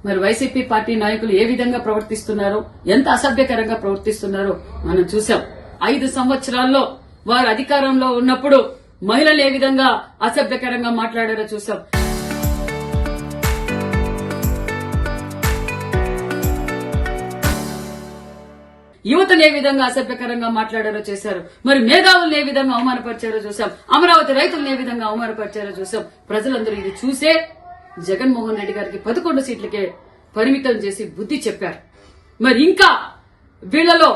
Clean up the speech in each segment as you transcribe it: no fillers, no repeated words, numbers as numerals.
మరి YCP party నాయకులు ఏ విధంగా ప్రవర్తిస్తున్నారో, ఎంత అసభ్యకరంగా ప్రవర్తిస్తున్నారో మనం చూసాం. 5 సంవత్సరాల్లో వారు అధికారంలో ఉన్నప్పుడు మహిళలు ఏ విధంగా అసభ్యకరంగా మాట్లాడారో చూసాం. యువతను ఏ విధంగా అసభ్యకరంగా మాట్లాడారో చేశారు. మరి మేధావులను ఏ విధంగా అవమానపరిచారో చూసాం. అమరావతి రైతులను ఏ విధంగా అవమానపరిచారో చూసాం. ప్రజలందరూ ఇది చూసే జగన్మోహన్ రెడ్డి గారికి 11 సీట్లకే పరిమితం చేసి బుద్ధి చెప్పారు. మరి ఇంకా వీళ్లలో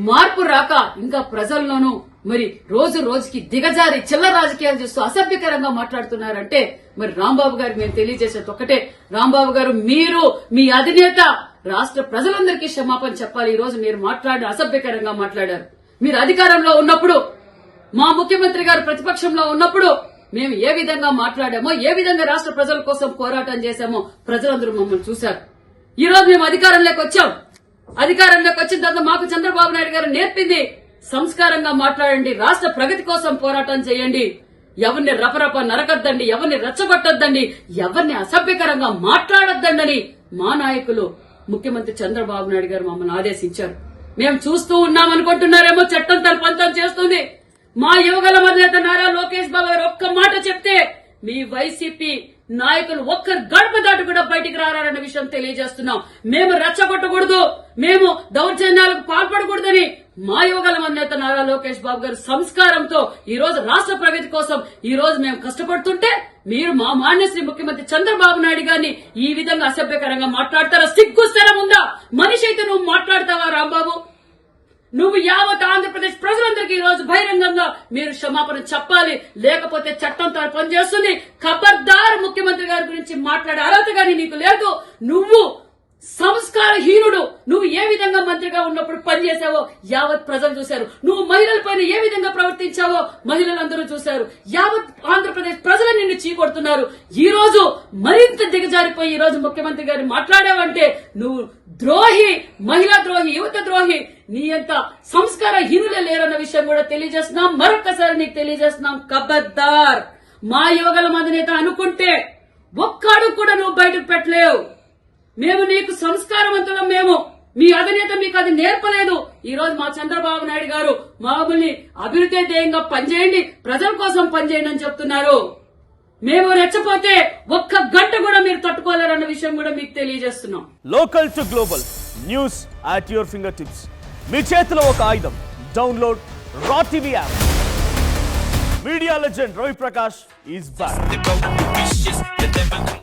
మార్పు రాక ఇంకా ప్రజల్లోనూ మరి రోజు రోజుకి దిగజారి చిల్లర రాజకీయాలు చేస్తూ అసభ్యకరంగా మాట్లాడుతున్నారంటే మరి రాంబాబు గారికి మేము తెలియజేసేది ఒకటే, రాంబాబు గారు మీరు మీ అధినేత రాష్ట్ర ప్రజలందరికీ క్షమాపణ చెప్పాలి. ఈ రోజు మీరు అసభ్యకరంగా మాట్లాడారు. మీరు అధికారంలో ఉన్నప్పుడు, మా ముఖ్యమంత్రి గారు ప్రతిపక్షంలో ఉన్నప్పుడు మేము ఏ విధంగా మాట్లాడామో, ఏ విధంగా రాష్ట్ర ప్రజల కోసం పోరాటం చేశామో ప్రజలందరూ మమ్మల్ని చూశారు. ఈ రోజు మేము అధికారంలోకి వచ్చాం. అధికారంలోకి వచ్చిన తర్వాత మాకు చంద్రబాబు నాయుడు గారు నేర్పింది సంస్కారంగా మాట్లాడండి, రాష్ట్ర ప్రగతి కోసం పోరాటం చేయండి, ఎవరిని రపరప నరకద్దండి, ఎవరిని రెచ్చగొట్టొద్దండి, ఎవరిని అసభ్యకరంగా మాట్లాడొద్దండి మా నాయకులు ముఖ్యమంత్రి చంద్రబాబు నాయుడు గారు మమ్మల్ని ఆదేశించారు. మేము చూస్తూ ఉన్నామనుకుంటున్నారేమో, చట్టం తన పంతం చేస్తుంది. మా యువగల అధినేత నారా లోకేష్ బాబు గారు ఒక్క మాట చెప్తే మీ వైసీపీ నాయకులు ఒక్కరు గడప దాటి కూడా బయటికి రారన్న విషయం తెలియజేస్తున్నాం. మేము రెచ్చగొట్టకూడదు, మేము దౌర్జన్యాలకు పాల్పడకూడదని మా యువగల అధినేత నారా లోకేష్ బాబు గారు సంస్కారంతో ఈ రోజు రాష్ట్ర ప్రగతి కోసం ఈ రోజు మేము కష్టపడుతుంటే మీరు మా మాన్యశ్రీ ముఖ్యమంత్రి చంద్రబాబు నాయుడు గారిని ఈ విధంగా అసభ్యకరంగా మాట్లాడతారా? సిగ్గుస్తరం ఉందా? మనిషి అయితే నువ్వు మాట్లాడతావా రాంబాబు? నువ్వు యావత్ ఆంధ్రప్రదేశ్ ప్రజలందరికీ ఈ రోజు బహిరంగంగా మీరు క్షమాపణ చెప్పాలి, లేకపోతే చట్టం తన పనిచేస్తుంది. ఖబర్దార్ ముఖ్యమంత్రి గారి గురించి మాట్లాడే అర్హత గాని నీకు లేదు. నువ్వు సంస్కారహీనుడు. నువ్వు ఏ విధంగా మంత్రిగా ఉన్నప్పుడు పనిచేశావో యావత్ ప్రజలు చూశారు. నువ్వు మహిళల పైన ఏ విధంగా ప్రవర్తించావో మహిళలందరూ చూశారు. యావత్ ఆంధ్రప్రదేశ్ ప్రజలు నిన్ను చీకొడుతున్నారు. ఈ రోజు మరింత దిగజారిపోయి ఈ రోజు ముఖ్యమంత్రి గారు మాట్లాడావంటే నువ్వు ద్రోహి, మహిళా ద్రోహి, యువత ద్రోహి. నీ అంత సంస్కారహీనులే లేరన్న విషయం కూడా తెలియజేస్తున్నాం. మరొక్కసారి నీకు తెలియజేస్తున్నాం, ఖబర్దార్. మా యువగల అధినేత అనుకుంటే ఒక్కడు కూడా నువ్వు బయటకు పెట్టలేవు. మేము నీకు సంస్కారవంతులం. మేము మీ అధినేత మీకు అది నేర్పలేదు. ఈ రోజు మా చంద్రబాబు నాయుడు గారు మమ్మల్ని అభివృద్ధి ధ్యేయంగా పనిచేయండి, ప్రజల కోసం పనిచేయండి అని చెప్తున్నారు. మేము రెచ్చపోతే ఒక్క గంట కూడా మీరు తట్టుకోలేరన్న విషయం కూడా మీకు తెలియజేస్తున్నాం. Local to global news at your fingertips. మీ చేతిలో ఒక ఆయుధం. Download Raw TV app. Media legend Ravi Prakash is back.